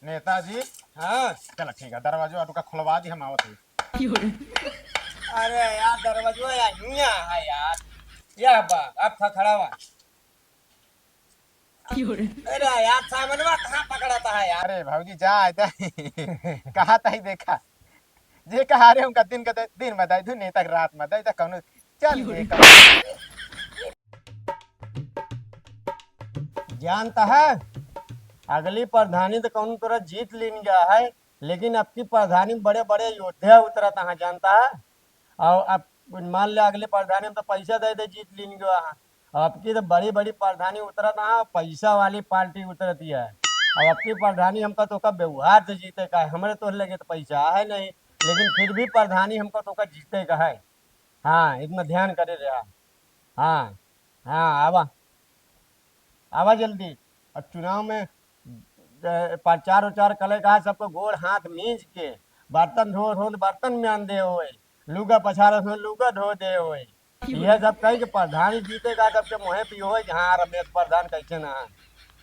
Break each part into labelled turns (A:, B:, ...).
A: नेताजी।
B: हाँ।
A: चलो ठीक है, दरवाजा का खुलवा दी, हम आवत है।
B: अरे यार दरवाजा यार हिया है यार। यह बा अब खड़ा हुआ। अरे यार सामनवा कहाँ पकड़ाता है यार।
A: अरे भाजी जा कहा था ही देखा जे कहा रे उनका दिन बताई थू नेता रात बताई था कौन। चल ये
B: जानता है अगली प्रधानी तो कौन तोरा जीत लेन गया है। लेकिन अब की प्रधानी में बड़े बड़े योद्धा उतरा था जानता है। और अब मान लिया अगले प्रधानी में तो पैसा दे दे जीत लेन गया है। अब की तो बड़ी बड़ी प्रधानी उतरा था, पैसा वाली पार्टी उतरती है। अब अब की प्रधानी हमका तो का व्यवहार से जीते का है, हमारे तो लगे तो पैसा है नहीं। लेकिन फिर भी प्रधानी हमको तो का जीते का है। हाँ इतना ध्यान करे रहा। हाँ हाँ आवा आवा जल्दी। और चुनाव में प्रचार उचार करे का है, सबको गोड़ हाथ मींज के बर्तन धो धो बर्तन में आन दे होए, लुगा पछाड़ हो लुगा धो दे होए। यह सब कही कि प्रधान जीते का सबके मुँह पी हो जहाँ रमेश प्रधान कैसे ना है।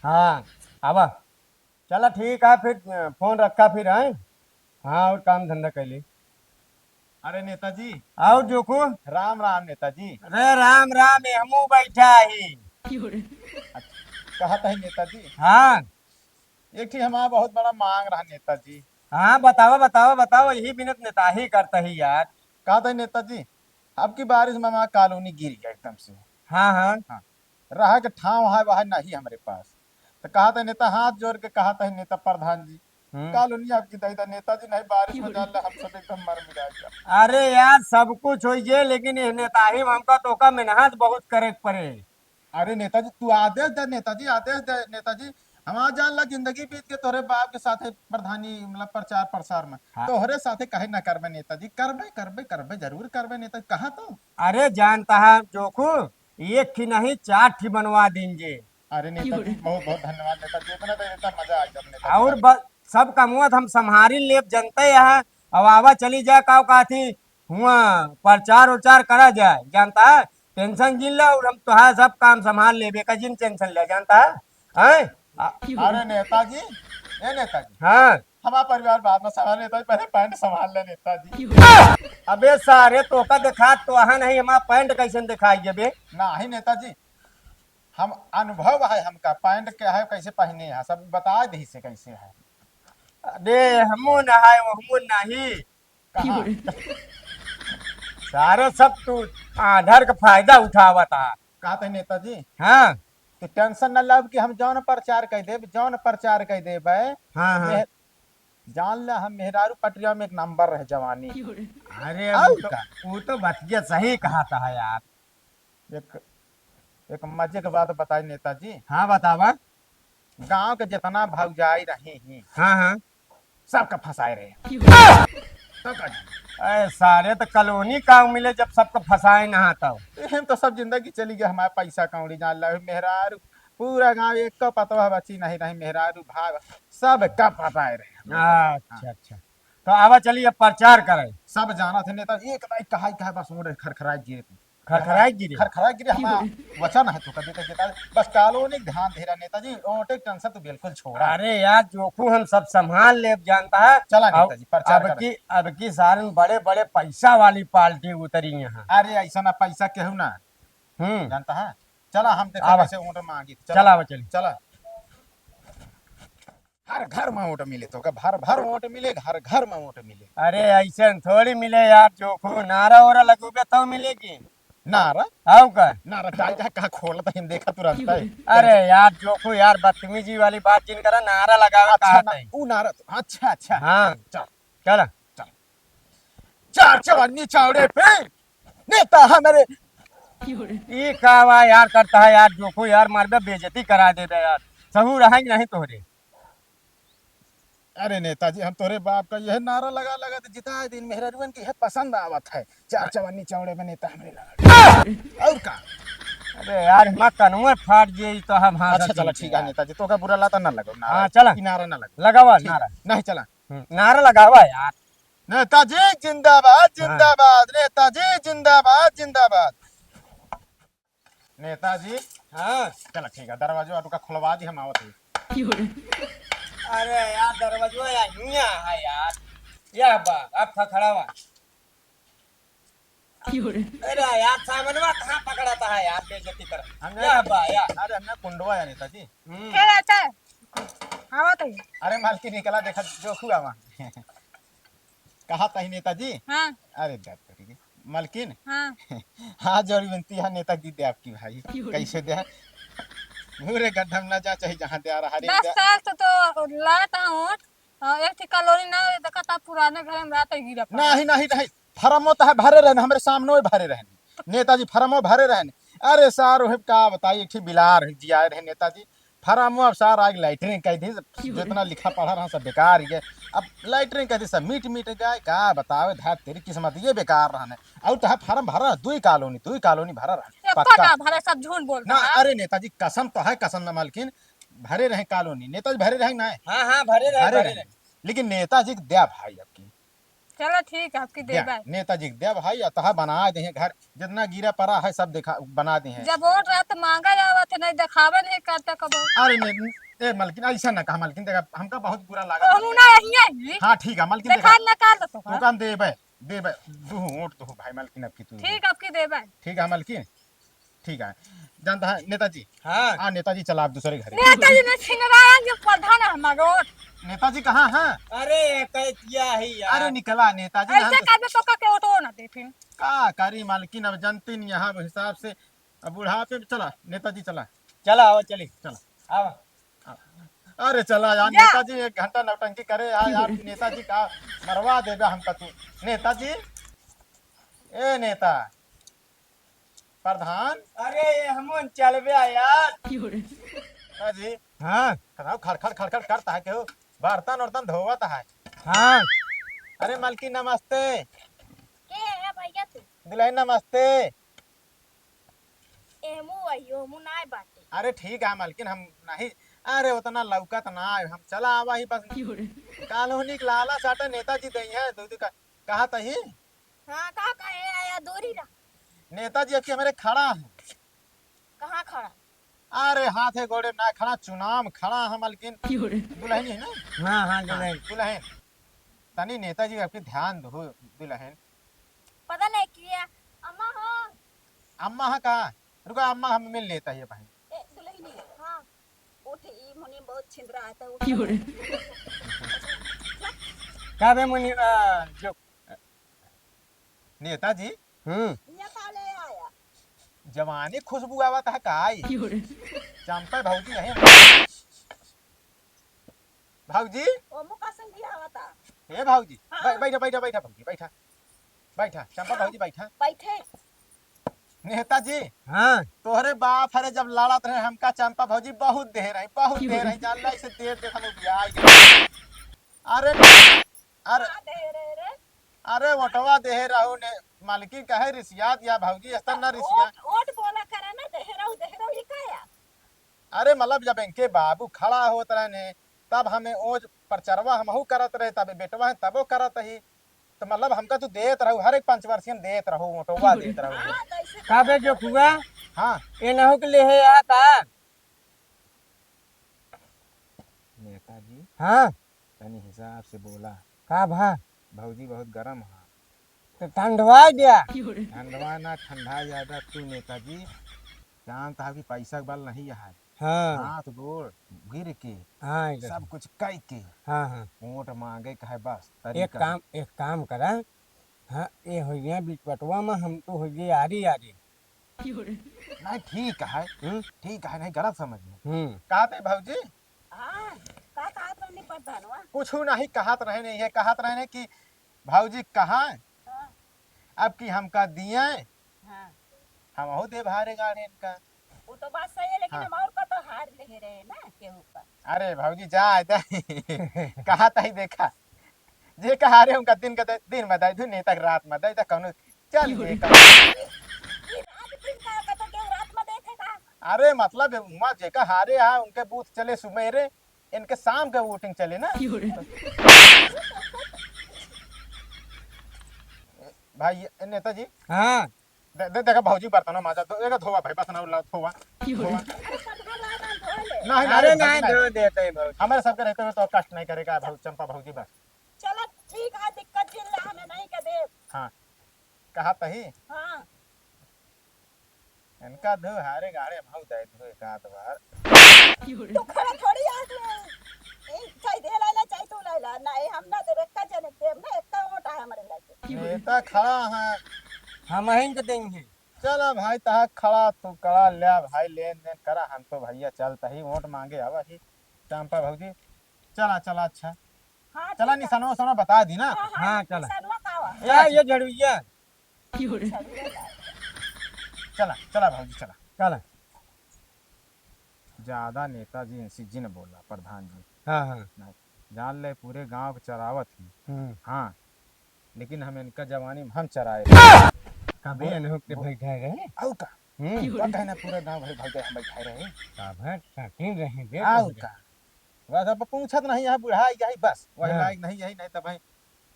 B: हाँ आवा चला ठीक है फिर फोन रखा फिर है। हाँ और काम धंधा कैली।
A: अरे नेताजी।
B: और जोखू।
A: राम राम नेताजी।
B: अरे राम राम हमू बैठा ही।
A: कहा था ही नेताजी।
B: हाँ
A: एक ठीक हमारा बहुत बड़ा मांग रहा नेताजी।
B: हाँ बताओ बताओ बताओ, यही बिनत नेता ही करता ही यार।
A: कहा था नेताजी, अब की बारिश में हमारा कॉलोनी गिर गया एकदम से।
B: हाँ हाँ।
A: हाँ, रहा के ठाव है वह नहीं हमारे पास। तो कहा था नेता, हाथ जोड़ के कहा था नेता प्रधान जी,
B: हम्म।
A: कॉलोनी आपकी दई था नेताजी, नहीं बारिश में जान हम सब एकदम मर मिला गया।
B: अरे यार सब कुछ हो जे लेकिन ये नेता ही हमका तो का मेहनत बहुत करे के पड़े।
A: अरे नेताजी तू आदेश दे नेताजी, आदेश दे नेताजी। हमारा जान ला जिंदगी बीत के तोहरे बाप के साथे प्रधानी मतलब प्रचार प्रसार में
B: हाँ।
A: तोहरे साथे कहे ना करबे नेताजी, करबे करबे करबे जरूर करबे नेताजी, कहा तो।
B: अरे जानता है जोखू, एक ही नहीं चार ही बनवा देंगे।
A: अरे नेताजी बहुत बहुत धन्यवाद नेताजी, इतना तो इतना मजा आ गया नेताजी
B: और
A: बात।
B: सब कमुआ हम संभारी लेप जनते है। अब आवा चली जाए का काथी हुआ प्रचार उचार करा जाए जानता है। टेंशन जिन लो और हम तो है सब काम संभाल ले का जिन टेंशन ले जानता है। हैं?
A: अरे नेताजी, ए नेताजी,
B: हाँ।
A: हमारा परिवार बाद में संभाल नेताजी, पहले पैंट संभाल ले नेताजी।
B: अबे सारे तोका दिखा तो अहा नहीं हमारा पैंट कैसे दिखाई बे।
A: ना ही नेताजी, हम अनुभव है हमका पैंट क्या है कैसे पहने है सब बता दी से कैसे है।
B: अबे हमू नहाय हमू नहीं।
A: कहा।
B: सारे सब तू आधार का फायदा उठावा था।
A: कहा था नेताजी,
B: हाँ
A: तो टेंशन न लब कि हम जौन प्रचार कह देब, जौन प्रचार कह देब
B: हाँ हाँ।
A: जान ले हम मेहरारू पटरिया में एक नंबर रहे जवानी।
B: अरे
A: और का
B: वो तो बतिया सही कहा था यार।
A: एक एक मजे के बात बताई नेताजी।
B: हाँ बतावा।
A: गांव के जितना भौजाई रही ही
B: हाँ हाँ।
A: सबका फंसाए रहे। तो का
B: अरे सारे तो कॉलोनी काम मिले जब सबको फंसाए नहा तब।
A: हम तो सब जिंदगी चली गई हमारे पैसा कौड़ी जान ला मेहरारू पूरा गांव एक का पतवा बची नहीं रही, मेहरारू भाग सब का फंसाए रहे।
B: अच्छा अच्छा तो आवा चलिए अब प्रचार करें।
A: सब जाना थे नेता एक नहीं कहा बस मोड़ खरखराई गिरे थे।
B: खरखराई गिरे।
A: खरखराई गिरे हमारा वचन है तो कभी तो जेता बस कॉलोनी ध्यान दे रहा नेताजी, ओटे टेंशन तो बिल्कुल छोड़ा।
B: अरे यार जोखू हम सब संभाल ले जानता है।
A: चला नेताजी प्रचार कर।
B: अब की सारे बड़े बड़े पैसा वाली पार्टी उतरी यहाँ।
A: अरे ऐसा ना पैसा केहू ना जानता है। चला हम देखा कैसे वोट मांगी।
B: चला चलिए।
A: चला हर घर में वोट मिले तो भर भर वोट मिले, घर घर में वोट मिले।
B: अरे ऐसे थोड़ी मिले यार जोखू, नारा वारा लगोगे तो मिलेगी।
A: नारा
B: आओ का
A: नारा डाल जा कहा खोल तो हम देखा तुरंत है।
B: अरे यार जोखू यार बदतमीजी वाली बात जिन करा नारा लगावे
A: अच्छा
B: कहा
A: ऊ नारा अच्छा अच्छा
B: हाँ
A: चल
B: चल।
A: चार चवन्नी चौड़े पे नेता हमारे।
B: ये कावा यार करता है यार जोखू यार मारबे बेइज्जती करा दे यार। सहू रहेंगे नहीं तोहरे।
A: अरे नेताजी हम तोरे बाप का यह नारा लगा लगा तो जिता दिन मेहरारूवन की है पसंद आवत है, चार चवन्नी चौड़े में नेता हमारे लगा और का।
B: अरे यार हम कनुए फाट जे तो हम हाँ।
A: अच्छा चला ठीक है नेताजी, तो का बुरा लाता ना लगो नारा।
B: हाँ चला
A: नारा ना लगो
B: लगावा नारा।
A: नहीं चला
B: नारा लगावा यार।
A: नेताजी जिंदाबाद जिंदाबाद, नेताजी जिंदाबाद जिंदाबाद। नेताजी
B: हाँ
A: चला ठीक है, दरवाजा का खुलवा दी, हम आवत है।
B: अरे यार दरवाजा या हिया है यार। या बा अब खड़ा हुआ। अरे यार सामनवा कहाँ पकड़ाता है यार बेइज्जती कर।
A: हमने
B: या बा या।
A: अरे हमने कुंडवा है नेताजी।
C: क्या रहता है हाँ तो
A: अरे मालकिन निकला देखा जो हुआ वहाँ कहा था ही नेताजी।
C: हाँ
A: अरे दर्द करिए मालकिन।
C: हाँ
A: हाँ जरूर विनती है नेताजी दे आपकी भाई कैसे दे पूरे गड्ढा में ना जा चाहे जहाँ दे आ रहा हरे
C: 10 साल से तो लाता हूँ एक थी कॉलोनी ना देखा था पुराने घर में रात गिरा पड़ा।
A: नहीं नहीं नहीं फरमो तो है भरे रहने हमारे सामने ही भरे रहने नेताजी फरमो भरे रहने। अरे सार वही का बताइए एक बिलार जिया रहे नेताजी फरमो अब सार आग लाइटरिंग कह दी जितना लिखा पढ़ा रहा सब बेकार ही है। अब लाइटरिंग कह दी सब मीट मीट गए का बतावे धात तेरी किस्मत ये बेकार रहने और तो है फरम भरा दुई कॉलोनी भरा रहा
C: पक्का ना भले सब झूठ बोलता
A: ना।
C: है।
A: अरे नेताजी कसम तो है कसम ना मालकिन भरे रहे कॉलोनी नेताजी भरे रहे ना
B: हाँ हाँ भरे रहे
A: भरे
B: भरे
A: रहे
B: रहे।
A: लेकिन नेताजी के द्या भाई आपकी
C: चलो ठीक है आपकी दे भाई।
A: नेताजी के द्या भाई अतः बना दे हैं घर जितना गिरा पड़ा है सब दिखा बना दे हैं।
C: जब वोट रहा तो मांगा जावा तो नहीं दिखावा नहीं करता कबो।
A: अरे ए मालकिन ऐसा ना कहा मालकिन देखा हमका बहुत बुरा लगा।
C: हम ना यही है
A: हाँ ठीक है मालकिन
C: देखा
A: देखा
C: ना कर दो
A: तू काम दे बे दू वोट दो भाई मालकिन आपकी तू
C: ठीक आपकी दे भाई।
A: ठीक है मालकिन ठीक है जानता है नेताजी।
B: हाँ
A: नेताजी चला आप दूसरे घर
C: नेताजी ने छिनराया जो प्रधान है हमारा वोट
A: नेताजी कहाँ है।
B: अरे कैसिया है यार।
A: अरे निकला नेताजी ने
C: ऐसे काबे पक्का के वोट ना दे फिर।
A: का करी मालकिन अब जानती नहीं यहाँ हिसाब से अब बुढ़ापे में चला नेताजी चला
B: चला आओ चली
A: चला।
B: आओ।
A: अरे चला यार
C: जा।
A: नेताजी 1 घंटा नौटंकी करे यार नेताजी का मरवा देगा हमका तू नेताजी। ए नेता प्रधान
B: अरे ये हम चलबे यार।
A: जी
B: हाँ
A: खड़ाओ खड़खड़ खड़खड़ करता है क्यों बर्तन वर्तन धोवत है।
B: हाँ
A: अरे मालकिन नमस्ते
D: के है भैया तू
A: दुल्हन नमस्ते।
D: एमू आइयो मु नाय बाटे
A: अरे ठीक है मालकिन हम नहीं अरे उतना लौकत ना है हम चला आवा ही बस कॉलोनी के लाला साटा नेताजी दई है दूध का कहा तही
D: हां का कहे आया दूरी ना
A: नेताजी अभी हमारे खड़ा है।
D: कहां खड़ा
A: अरे हाथ है गोड़े ना खड़ा चुनाव में खड़ा है मालकिन दुल्हन है ना।
B: हाँ हाँ
A: हाँ,
B: दुल्हन।
A: दुल्हन तनी नेताजी आपकी ध्यान दो दुल्हन।
D: पता नहीं किया अम्मा हो
A: अम्मा है कहा रुको अम्मा हम मिल लेता है भाई।
D: ए दुल्हनी हां उठ ई मुनी बहुत छिंदरा आता उठ
B: क्या बे मुनि जो
A: नेताजी
D: ये काले आया
A: जवानी खुशबू आवत है काई चंपा भाऊजी नहीं भाऊजी
D: ओ मुका संग आवता
A: हे भाऊजी
D: हाँ।
A: बैठा बैठा बैठा भाऊजी बैठा बैठा चंपा भाऊजी बैठा।
D: बैठे
A: नेताजी
B: हाँ
A: तोहरे बाप हरे जब लड़त रहे हमका चंपा भाऊजी बहुत दे रही जान ला इसे देर देख हम बियाह अरे अरे
D: आ दे रे
A: अरे वटवा दे रहू ने मालकी कहे रिसिया दिया भाऊजी अस्तर ना रिसिया।
D: ओट बोला करे ना देहराऊ ये काया
A: अरे मतलब जब इनके बाबू खड़ा होत रहे ने तब हमें ओज परचरवा हमहू करत रहे तब बेटवा है तबो करत ही तो मतलब हमका तो देत रहू हर एक पंचवर्षीय में देत रहू मोटोवा देत रहू।
D: हां कैसे
B: का बे जो हुआ
A: हाँ
B: ये नहु के लिए है यहाँ का।
A: नेताजी
B: हाँ
A: तनी हिसाब से बोला
B: का भा
A: भाऊजी बहुत गरम है
B: तो ठंडवा दिया।
A: ठंडवा ना ठंडा ज्यादा तू नेताजी जानता है कि पैसा के बल नहीं है
B: हाँ
A: हाथ गोड़ गिर के
B: हाँ इधर।
A: सब कुछ कई के
B: हाँ हाँ
A: वोट मांगे कहे बस
B: एक काम करा। हाँ ये हो गया बिचपटवा में हम तो हो गए आरी आरी।
A: नहीं ठीक है ठीक है नहीं गलत समझ में कहते भाऊजी
D: हां का तो नहीं प्रधानवा
A: कुछ नहीं कहत रहे ने ये कहत रहे ने कि भाऊजी कहा
D: हां
A: अब की हमका दिए
D: हां
A: हम हो दे भारे गाड़े इनका।
D: वो तो बात सही है लेकिन
A: हाँ।
D: हम और का तो हार ले रहे हैं ना केहू का
A: अरे भाऊजी जा कहा ही देखा जे कहा रे उनका दिन का दिन में दे नेता के रात में दे कौन चल ये कर।
D: ये रात दिन का तो केहू रात में देखेगा
A: अरे मतलब वहाँ जेका हारे है उनके बूथ चले सुबेरे इनके शाम के वोटिंग चले ना भाई नेताजी
B: हाँ
A: देखा भाऊजी बर्तन माजा देखा धोवा भाई बर्तन धोवा
D: अरे प्रधान लादा धोले
A: नहीं
B: अरे
A: नहीं
B: नहीं दो देते हैं भौजी।
A: हमारे सबके रहते हुए तो कष्ट नहीं करेगा चंपा भौजी बस।
D: चलो ठीक है, दिक्कत जिल्ला हमें नहीं के दे।
A: हाँ कहा तही
D: हाँ
A: इनका धो हारे गाड़े भाव दे धो एक आध बार
D: तू खड़ा थोड़ी आज चाहे दे लाला चाहे तू लाला नहीं हम ना देवे का जने देव ना इतना मोटा है हमारे लागे।
A: नेता खड़ा है।
B: हम ही के देंगे।
A: चला भाई तहा खड़ा तू कड़ा ले भाई लेन देन करा हम तो भैया चलता ही वोट मांगे अब ही चंपा भौजी। चला चला अच्छा
D: हाँ
A: चला निशानवा उशानवा बता दी ना।
B: हाँ, चला।
D: सरवा कावा
B: या ये झड़ुइया
A: चला चला भौजी चला।
B: चल।
A: ज्यादा नेताजी इनसे जिन बोला प्रधान जी
B: हाँ हाँ
A: जान ले पूरे गांव को चरावत ही। हाँ लेकिन हम इनका जवानी में हम चराए
B: कभी अनहुक के बैठा रहे।
A: आउ का तो कहना पूरा गांव भाई भाई हम बैठे रहे
B: काभर साकिन रहे बे।
A: आउ का बस अब पूछत नहीं है बुढ़ा यही बस वही
B: हाँ।
A: लायक नहीं यही नहीं तो भाई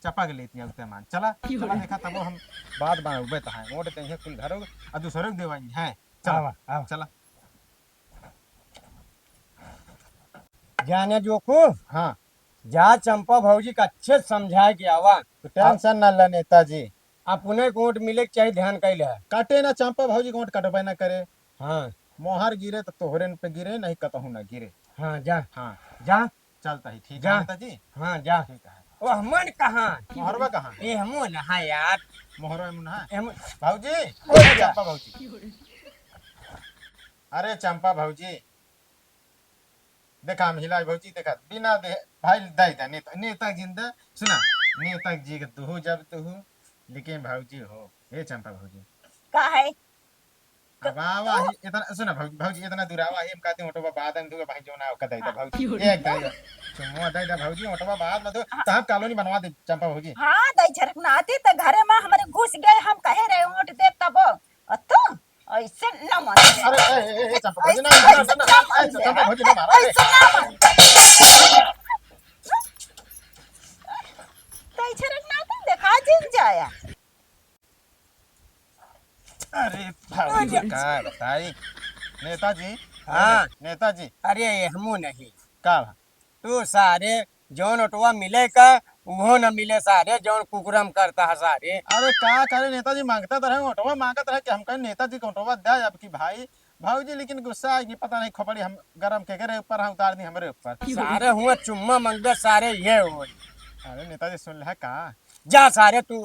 A: चपक लेती है उसके मान। चला चला देखा तब हम बात बनावे तो है वोट देंगे कुल घरों आ दूसरों के देवाई है। चला
B: आवा आवा
A: चला
B: जाने जो को
A: हाँ
B: जा चंपा भौजी का अच्छे से समझाए के आवा।
A: तो टेंशन ना ले नेताजी
B: अपने वोट मिले के चाहिए ध्यान कैले है।
A: काटे ना चंपा भौजी वोट कटबे ना करे।
B: हाँ
A: मोहर गिरे तो तोहरे पे गिरे नहीं कतहू ना गिरे।
B: हाँ जा
A: हाँ
B: जा।
A: चलता ही ठीक
B: जा।
A: है नेताजी
B: हाँ जा।
A: ठीक है।
B: ओह मन कहाँ
A: मोहरवा कहाँ
B: ये हमो ना हाँ यार
A: मोहरवा मुन्ना है
B: हम
A: भौजी
B: जा।
A: चंपा भौजी अरे चंपा भौजी देखा हम हिला भौजी देखा बिना दे भाई दे दे नेता जिंदा सुना नेता जी के तू जब तू लेकिन भौजी हो ये चंपा भौजी
D: का है
A: अब आवा ही इतना सुना भौजी भौजी इतना दूर आवा ही हम कहते हैं ओटवा बाद में दूर भाई जो ना कदई दे भौजी एक दे चुम्मा दे दे भौजी ओटवा बाद में दो तब कॉलोनी बनवा दे चंपा भौजी।
D: हाँ दई झरक ना आती तो घरे में हमारे घुस गए हम कहे रहे वोट दे तब तो ऐसे न मान
A: अरे ए चंपा भौजी ना चंपा भौजी ना मारा
D: ऐसे ना मान दई झरक ना आती देखा जिन जाया।
A: अरे भौजी का बताई नेताजी
B: हाँ।
A: नेताजी
B: अरे ये हमो नहीं
A: का
B: तू सारे जौन ओटवा मिले का वो न मिले सारे जौन कुकुरम करता है सारे।
A: अरे का करे नेताजी मांगता तो रहे ऑटोवा मांगत रहे कि हम कहीं नेताजी को ऑटोवा दे अब की भाई भाऊजी लेकिन गुस्सा आएगी पता नहीं खोपड़ी हम गरम के करे ऊपर हम उतार दी हमारे ऊपर।
B: सारे हुआ चुम्मा मंगे सारे ये हो।
A: अरे नेताजी सुन ले का
B: जा सारे तू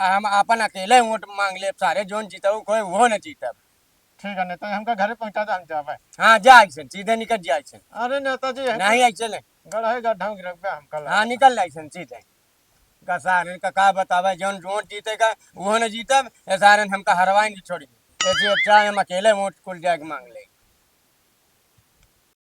B: हम अपन अकेले वोट मांग ले सारे जौन जीतब कोई वो न जीतब।
A: ठीक है नेताजी हमका घरे पहुंचा दे हम जावे।
B: हाँ जा ऐसन सीधे निकल जा ऐसन
A: अरे नेताजी
B: नहीं ऐसे
A: गढ़े गड्ढा गिर पे हम कल
B: हाँ निकल ऐसन सीधे का सारन का बतावे जौन वोट जीतेगा वो न जीतब सारन हमका हरवाई नहीं छोड़ी ऐसे अच्छा हम अकेले वोट कुल जाके मांग ले।